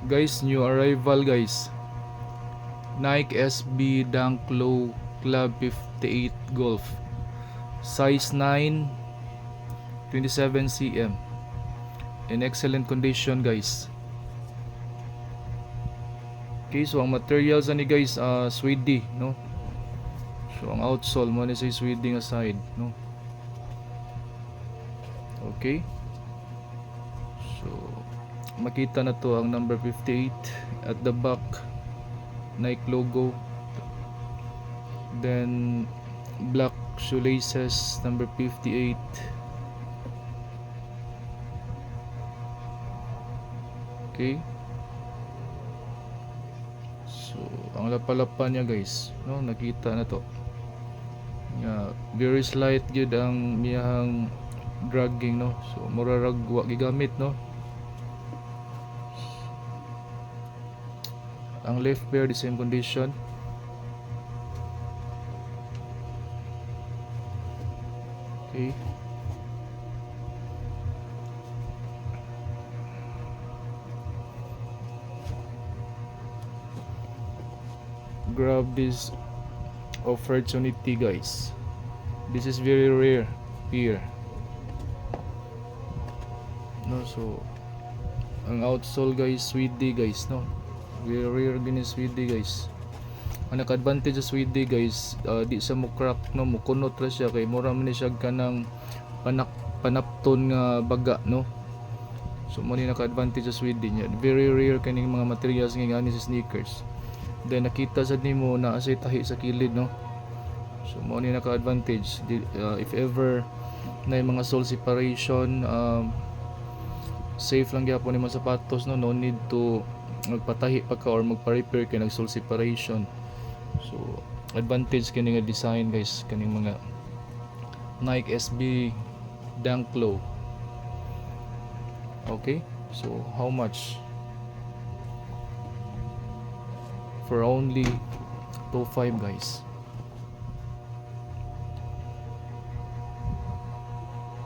Guys, new arrival guys. Nike SB Dunk Low Club 58 Golf. Size 9, 27 cm. In excellent condition guys. Okay, so ang materials ani guys, suede, no? So ang outsole mo ni say suede nga side, no? Okay. So makita na to ang number 58 at the back, Nike logo, then black shoelaces number 58. Okay, so ang lapalapan niya guys, no, nakita na to nga very slight gyud ang miyang dragging, no, so murarag wa gigamit, no. Ang left pair the same condition. Okay, grab this opportunity guys, this is very rare pair, no. So ang outsole guys suede guys, no, very rare din is suede guys. Ang naka-advantage sa suede guys, di sa mo crack, no, mo kunot ra siya kay mura man ni siya kanang panapton nga baga, no. So mo ni naka-advantage sa suede niya, very rare kaning mga materials nga ani sa sneakers. Then nakita sad nimo na asay tahi sa kilid, no. So mo ni naka-advantage. If ever na mga sole separation, safe lang gyapon ni mga sapatos, no, no need to magpatahi pa ka or magpa-repair kay nag sole separation. So advantage kini nga design guys kaning mga Nike SB Dunk Low. Okay, so how much? For only 2.5 guys.